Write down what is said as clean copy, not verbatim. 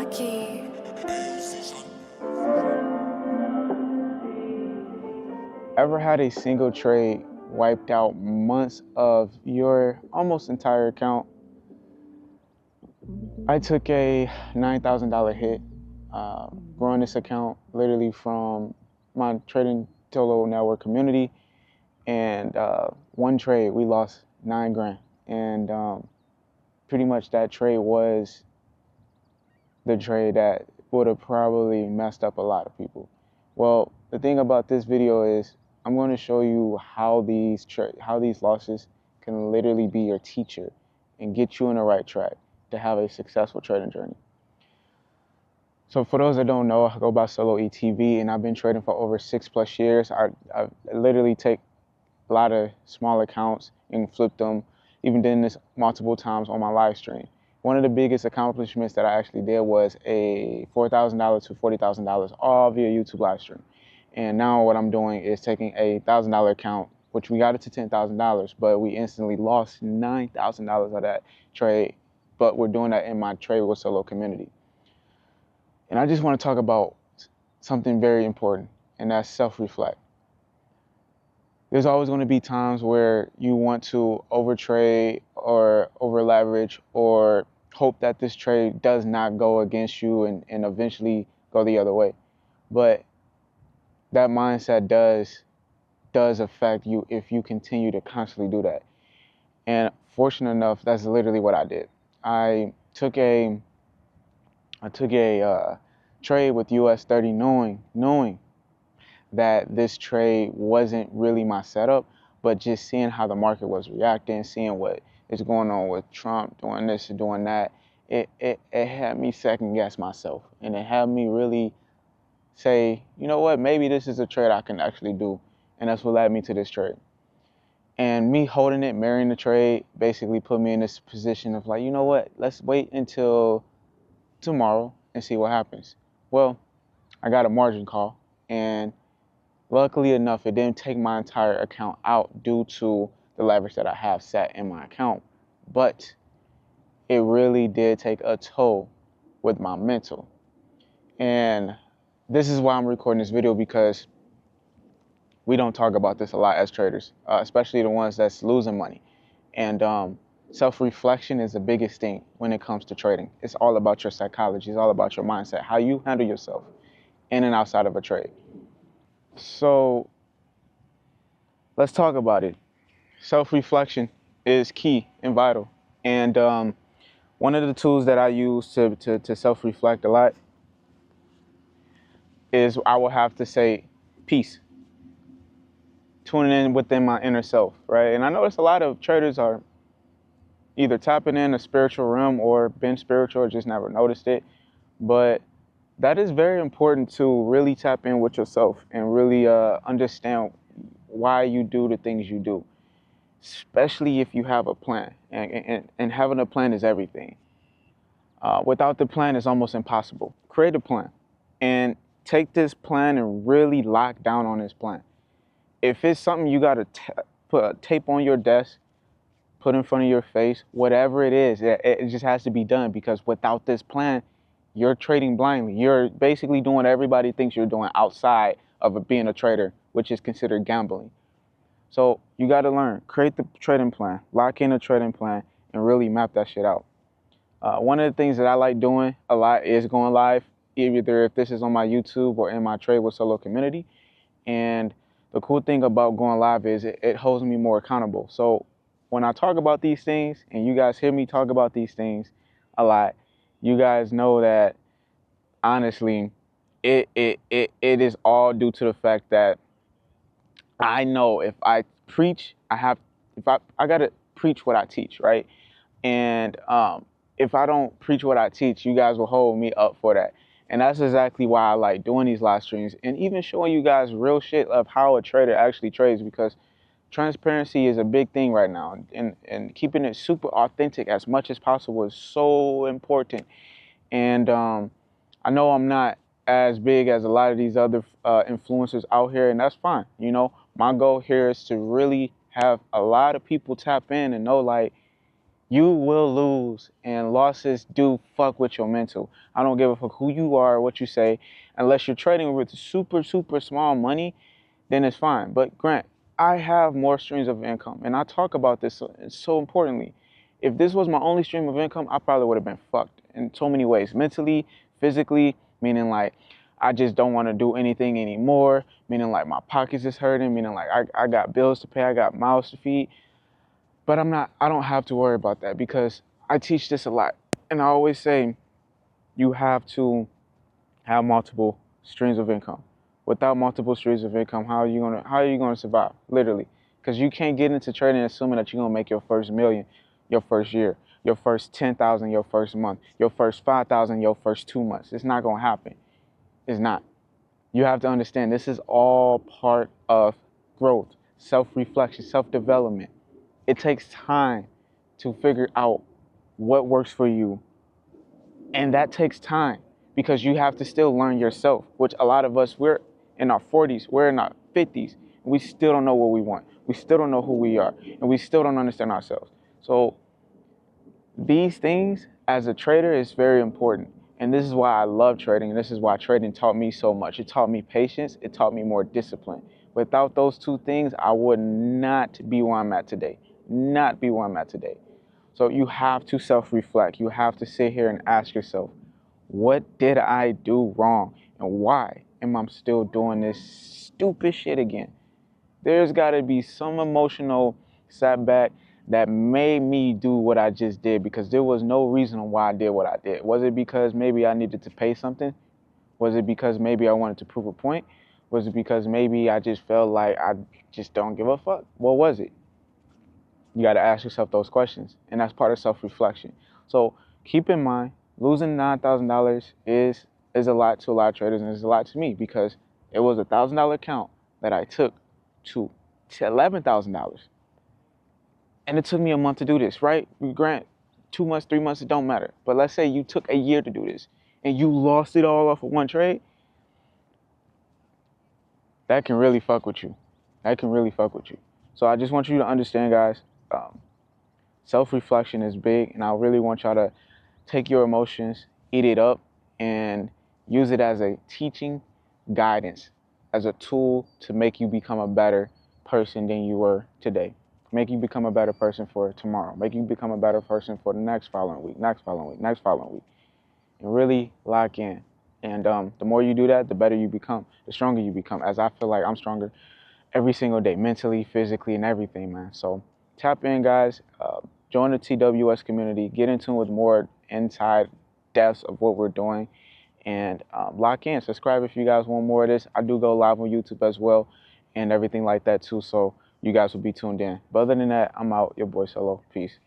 Lucky. Ever had a single trade wiped out months of your almost entire account? I took a $9,000 hit growing this account literally from my trading Tolo network community, and one trade we lost 9 grand, and pretty much that trade was the trade that would have probably messed up a lot of people. Well, the thing about this video is I'm going to show you how these losses can literally be your teacher and get you on the right track to have a successful trading journey. So for those that don't know, I go by Solo ETV, and I've been trading for over 6+ years. I literally take a lot of small accounts and flip them, even did this multiple times on my live stream. One of the biggest accomplishments that I actually did was a $4,000 to $40,000 all via YouTube live stream. And now what I'm doing is taking a $1,000 account, which we got it to $10,000, but we instantly lost $9,000 of that trade. But we're doing that in my Trade with Solo community. And I just want to talk about something very important, and that's self-reflect. There's always going to be times where you want to overtrade or over leverage or hope that this trade does not go against you and eventually go the other way. But that mindset does affect you if you continue to constantly do that. And fortunate enough, that's literally what I did. I took a trade with US 30 knowing that this trade wasn't really my setup, but just seeing how the market was reacting, seeing what is going on with Trump doing this and doing that, it had me second guess myself, and it had me really say, you know what, maybe this is a trade I can actually do, and that's what led me to this trade. And me holding it, marrying the trade, basically put me in this position of like, you know what, let's wait until tomorrow and see what happens. Well, I got a margin call, and luckily enough, it didn't take my entire account out due to the leverage that I have set in my account. But it really did take a toll with my mental. And this is why I'm recording this video, because we don't talk about this a lot as traders, especially the ones that's losing money. And self-reflection is the biggest thing when it comes to trading. It's all about your psychology. It's all about your mindset, how you handle yourself in and outside of a trade. So let's talk about it. Self-reflection is key and vital. And one of the tools that I use to self-reflect a lot is, I will have to say, peace. Tuning in within my inner self, right? And I notice a lot of traders are either tapping in a spiritual realm or been spiritual or just never noticed it. But that is very important to really tap in with yourself and really understand why you do the things you do, especially if you have a plan. And having a plan is everything. Without the plan, it's almost impossible. Create a plan and take this plan and really lock down on this plan. If it's something you got to put a tape on your desk, put in front of your face, whatever it is, it just has to be done, because without this plan, you're trading blindly. You're basically doing what everybody thinks you're doing outside of being a trader, which is considered gambling. So you got to learn, create the trading plan, lock in a trading plan, and really map that shit out. One of the things that I like doing a lot is going live, either if this is on my YouTube or in my Trade with Solo community. And the cool thing about going live is it holds me more accountable. So when I talk about these things and you guys hear me talk about these things a lot, you guys know that honestly, it is all due to the fact that I know if I preach, I gotta preach what I teach, right? And if I don't preach what I teach, you guys will hold me up for that. And that's exactly why I like doing these live streams and even showing you guys real shit of how a trader actually trades, because transparency is a big thing right now, and keeping it super authentic as much as possible is so important. And I know I'm not as big as a lot of these other influencers out here, and that's fine. You know, my goal here is to really have a lot of people tap in and know, like, You will lose, and losses do fuck with your mental. I don't give a fuck who you are, what you say, unless you're trading with super, super small money, then it's fine. But Grant, I have more streams of income, and I talk about this so importantly. If this was my only stream of income, I probably would have been fucked in so many ways, mentally, physically, meaning like I just don't want to do anything anymore, meaning like my pockets is hurting, meaning like I got bills to pay, I got mouths to feed. But I don't have to worry about that because I teach this a lot. And I always say you have to have multiple streams of income. Without multiple streams of income, how are you gonna survive? Literally. Because you can't get into trading assuming that you're gonna make your first million your first year, your first 10,000 your first month, your first 5,000 your first 2 months. It's not gonna happen. It's not. You have to understand this is all part of growth, self-reflection, self-development. It takes time to figure out what works for you. And that takes time because you have to still learn yourself, which a lot of us, we're in our 40s, we're in our 50s, and we still don't know what we want. We still don't know who we are, and we still don't understand ourselves. So these things as a trader is very important. And this is why I love trading. And this is why trading taught me so much. It taught me patience. It taught me more discipline. Without those two things, I would not be where I'm at today. Not be where I'm at today. So you have to self-reflect. You have to sit here and ask yourself, what did I do wrong? And why am I still doing this stupid shit again? There's got to be some emotional setback that made me do what I just did because there was no reason why I did what I did. Was it because maybe I needed to pay something? Was it because maybe I wanted to prove a point? Was it because maybe I just felt like I just don't give a fuck? What was it? You got to ask yourself those questions, and that's part of self-reflection. So keep in mind, losing $9,000 is a lot to a lot of traders, and it's a lot to me because it was $1,000 account that I took to $11,000. And it took me a month to do this, right? Grant, 2 months, 3 months, it don't matter. But let's say you took a year to do this and you lost it all off of one trade. That can really fuck with you. That can really fuck with you. So I just want you to understand, guys, self-reflection is big. And I really want y'all to take your emotions, eat it up, and use it as a teaching guidance, as a tool to make you become a better person than you were today. Make you become a better person for tomorrow. Make you become a better person for the next following week, next following week, next following week. And really lock in. And the more you do that, the better you become, the stronger you become. As I feel like I'm stronger every single day, mentally, physically, and everything, man. So tap in, guys. Join the TWS community. Get in tune with more inside depths of what we're doing. And lock in. Subscribe if you guys want more of this. I do go live on YouTube as well and everything like that too. So you guys will be tuned in. But other than that, I'm out. Your boy Solo. Peace.